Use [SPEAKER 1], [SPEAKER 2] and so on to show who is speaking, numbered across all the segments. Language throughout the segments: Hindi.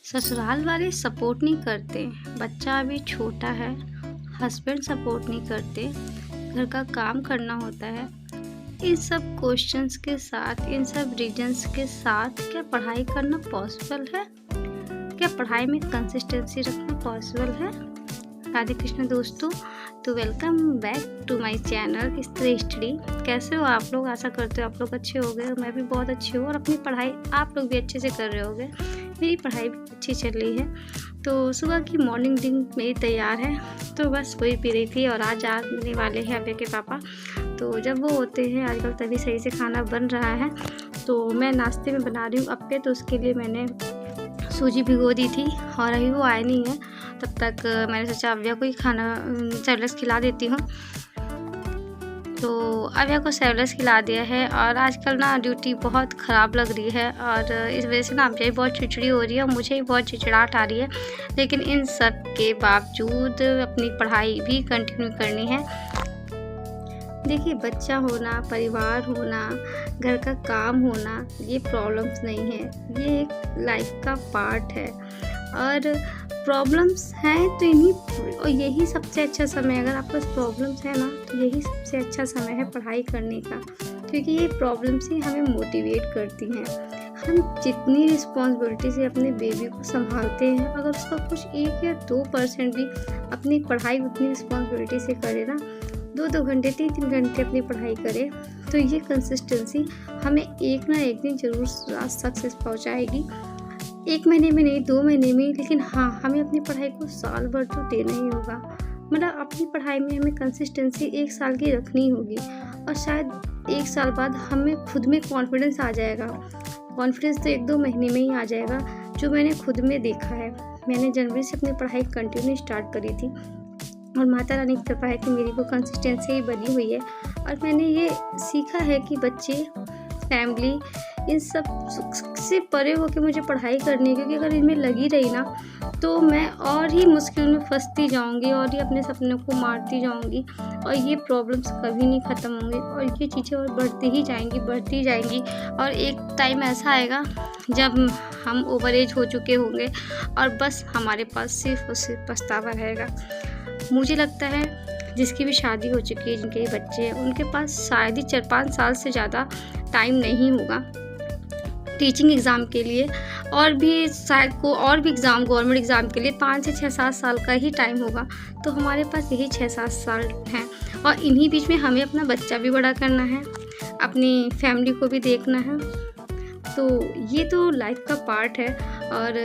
[SPEAKER 1] ससुराल वाले सपोर्ट नहीं करते, बच्चा अभी छोटा है, हस्बैंड सपोर्ट नहीं करते, घर का काम करना होता है। इन सब क्वेश्चंस के साथ, इन सब रीजंस के साथ क्या पढ़ाई करना पॉसिबल है? क्या पढ़ाई में कंसिस्टेंसी रखना पॉसिबल है? राधे कृष्ण दोस्तों, तो welcome back to my channel history study. कैसे हो आप लोग? आशा करते हो आप लोग अच्छे हो गए। मैं भी बहुत अच्छी हूँ और अपनी पढ़ाई आप लोग भी अच्छे से कर रहे होगे। मेरी पढ़ाई भी अच्छी चल रही है। तो सुबह की मॉर्निंग ड्रिंक मेरी तैयार है, तो बस वही पी रही थी। और आज आने वाले हैं अभय के पापा, तो जब वो होते हैं आजकल तभी सही से खाना बन रहा है। तो मैं नाश्ते में बना रही हूँ अप्पे, तो उसके लिए मैंने सूजी भिगो दी थी और अभी वो आए नहीं है। तब तक मैंने सोचा अव्या को ही खाना सैलड्स खिला देती हूँ। तो अव्या को सैलड्स खिला दिया है। और आजकल ना ड्यूटी बहुत ख़राब लग रही है और इस वजह से ना अव्या भी बहुत चिड़चिड़ी हो रही है और मुझे भी बहुत चिड़चिड़ाहट आ रही है। लेकिन इन सब के बावजूद अपनी पढ़ाई भी कंटिन्यू करनी है। देखिए, बच्चा होना, परिवार होना, घर का काम होना, ये प्रॉब्लम्स नहीं है, ये एक लाइफ का पार्ट है। और प्रॉब्लम्स हैं तो और यही सबसे अच्छा समय है। अगर आपके पास प्रॉब्लम्स है ना, तो यही सबसे अच्छा समय है पढ़ाई करने का, क्योंकि ये प्रॉब्लम्स ही हमें मोटिवेट करती हैं। हम जितनी रिस्पॉन्सिबिलिटी से अपने बेबी को संभालते हैं, अगर उसका कुछ 1 या 2% भी अपनी पढ़ाई उतनी रिस्पॉन्सिबिलिटी से करे ना, 2-2 घंटे 3-3 घंटे अपनी पढ़ाई करे, तो ये कंसिस्टेंसी हमें एक ना एक दिन ज़रूर सक्सेस पहुंचाएगी। 1 महीने में नहीं, 2 महीने में, लेकिन हाँ, हमें अपनी पढ़ाई को साल भर तो देना ही होगा। मतलब अपनी पढ़ाई में हमें कंसिस्टेंसी 1 साल की रखनी होगी और शायद 1 साल बाद हमें खुद में कॉन्फिडेंस आ जाएगा। कॉन्फिडेंस तो 1-2 महीने में ही आ जाएगा, जो मैंने खुद में देखा है। मैंने जनवरी से अपनी पढ़ाई कंटिन्यू स्टार्ट करी थी और माता रानी की कृपा है कि मेरी वो कंसिस्टेंसी ही बनी हुई है। और मैंने ये सीखा है कि बच्चे, फैमिली, इन सब से परे होकर मुझे पढ़ाई करनी है, क्योंकि अगर इनमें लगी रही ना, तो मैं और ही मुश्किल में फंसती जाऊंगी और ये अपने सपनों को मारती जाऊंगी और ये प्रॉब्लम्स कभी नहीं ख़त्म होंगी और ये चीज़ें और बढ़ती ही जाएंगी। और एक टाइम ऐसा आएगा जब हम ओवर एज हो चुके होंगे और बस हमारे पास सिर्फ और सिर्फ पछतावा रहेगा। मुझे लगता है जिसकी भी शादी हो चुकी है, जिनके बच्चे हैं, उनके पास शायद ही 4-5 साल से ज़्यादा टाइम नहीं होगा टीचिंग एग्ज़ाम के लिए, और भी शायद को और भी एग्ज़ाम, गवर्नमेंट एग्ज़ाम के लिए 5 से 6-7 साल का ही टाइम होगा। तो हमारे पास यही 6-7 साल हैं और इन्हीं बीच में हमें अपना बच्चा भी बड़ा करना है, अपनी फैमिली को भी देखना है। तो ये तो लाइफ का पार्ट है और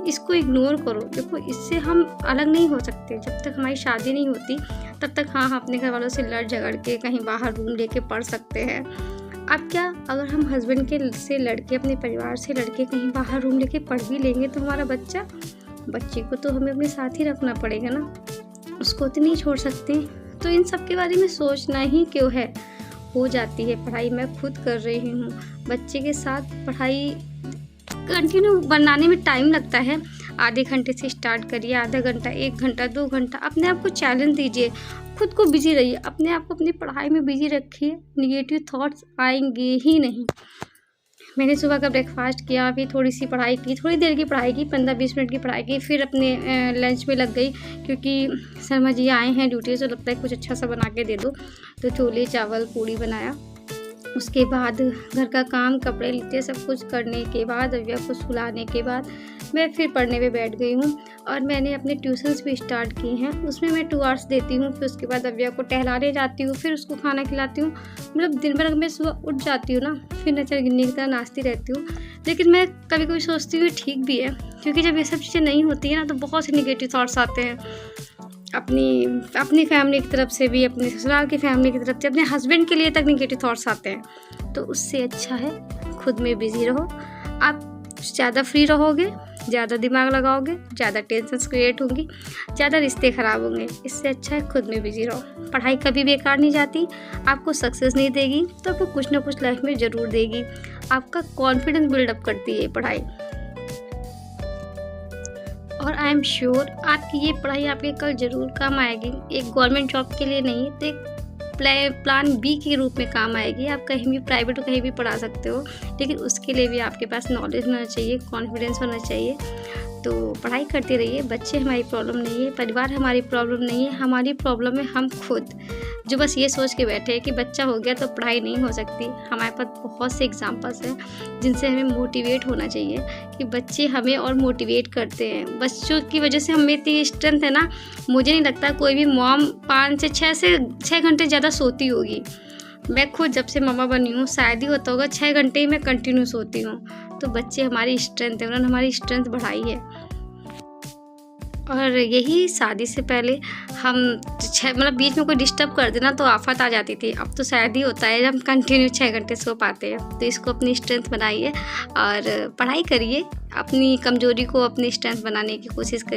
[SPEAKER 1] इसको इग्नोर करो। देखो, इससे हम अलग नहीं हो सकते। जब तक हमारी शादी नहीं होती तब तक हाँ, अपने घर वालों से लड़ झगड़ के कहीं बाहर रूम लेके पढ़ सकते हैं। अब क्या, अगर हम हस्बैंड के से लड़के, अपने परिवार से लड़के कहीं बाहर रूम लेके पढ़ भी लेंगे, तो हमारा बच्चे को तो हमें अपने साथ ही रखना पड़ेगा ना, उसको तो नहीं छोड़ सकते। तो इन सब के बारे में सोचना ही क्यों है। हो जाती है पढ़ाई, मैं खुद कर रही हूँ। बच्चे के साथ पढ़ाई कंटिन्यू बनाने में टाइम लगता है। आधे घंटे से स्टार्ट करिए, आधा घंटा, 1 घंटा, 2 घंटा, अपने आप को चैलेंज दीजिए, खुद को बिजी रहिए, अपने आप को अपनी पढ़ाई में बिजी रखिए। निगेटिव थॉट्स आएंगे ही नहीं। मैंने सुबह का ब्रेकफास्ट किया, फिर थोड़ी सी पढ़ाई की, थोड़ी देर की पढ़ाई की, 15-20 मिनट की पढ़ाई की, फिर अपने लंच में लग गई, क्योंकि शर्मा जी आए हैं ड्यूटी से, लगता है कुछ अच्छा सा बना के दे दो। तो छोले चावल पूड़ी बनाया। उसके बाद घर का काम, कपड़े लत्ते सब कुछ करने के बाद, अव्या को सुलाने के बाद मैं फिर पढ़ने पे बैठ गई हूँ। और मैंने अपने ट्यूशन्स भी स्टार्ट की हैं, उसमें मैं 2 आवर्स देती हूँ। फिर उसके बाद अव्या को टहलाने जाती हूँ, फिर उसको खाना खिलाती हूँ। मतलब दिन भर मैं सुबह उठ जाती हूँ ना, फिर नचर गिन्नी की तरह नाचती रहती हूँ। लेकिन मैं कभी कभी सोचती हूँ ठीक भी है, क्योंकि जब ये सब चीज़ें नहीं होती हैं ना, तो बहुत से निगेटिव थॉट्स आते हैं अपनी फैमिली की तरफ से भी, अपने ससुराल की फैमिली की तरफ से, अपने हस्बैंड के लिए तक निगेटिव थॉट्स आते हैं। तो उससे अच्छा है खुद में बिजी रहो। आप ज़्यादा फ्री रहोगे, ज़्यादा दिमाग लगाओगे, ज़्यादा टेंशन्स क्रिएट होंगी, ज़्यादा रिश्ते ख़राब होंगे। इससे अच्छा है खुद में बिजी रहो। पढ़ाई कभी बेकार नहीं जाती, आपको सक्सेस नहीं देगी तो आपको कुछ ना कुछ लाइफ में ज़रूर देगी। आपका कॉन्फिडेंस बिल्डअप करती है ये पढ़ाई। और आई एम श्योर आपकी ये पढ़ाई आपके कल ज़रूर काम आएगी। एक गवर्नमेंट जॉब के लिए नहीं, तो एक प्लान बी के रूप में काम आएगी। आप कहीं भी प्राइवेट कहीं भी पढ़ा सकते हो, लेकिन उसके लिए भी आपके पास नॉलेज होना चाहिए, कॉन्फिडेंस होना चाहिए। तो पढ़ाई करते रहिए। बच्चे हमारी प्रॉब्लम नहीं है, परिवार हमारी प्रॉब्लम नहीं है, हमारी प्रॉब्लम है हम खुद, जो बस ये सोच के बैठे हैं कि बच्चा हो गया तो पढ़ाई नहीं हो सकती। हमारे पास बहुत से एग्जांपल्स हैं जिनसे हमें मोटिवेट होना चाहिए कि बच्चे हमें और मोटिवेट करते हैं। बच्चों की वजह से हमें इतनी स्ट्रेंथ है ना, मुझे नहीं लगता कोई भी मॉम 5 से 6 घंटे ज़्यादा सोती होगी। मैं खुद जब से मामा बनी हूँ, शायद ही होता होगा 6 घंटे ही मैं कंटिन्यू सोती हूँ। तो बच्चे हमारी स्ट्रेंथ है, उन्होंने हमारी स्ट्रेंथ बढ़ाई है। और यही शादी से पहले हम मतलब बीच में कोई डिस्टर्ब कर देना तो आफत आ जाती थी। अब तो शायद ही होता है हम कंटिन्यू 6 घंटे सो पाते हैं। तो इसको अपनी स्ट्रेंथ बनाइए और पढ़ाई करिए, अपनी कमज़ोरी को अपनी स्ट्रेंथ बनाने की कोशिश करिए।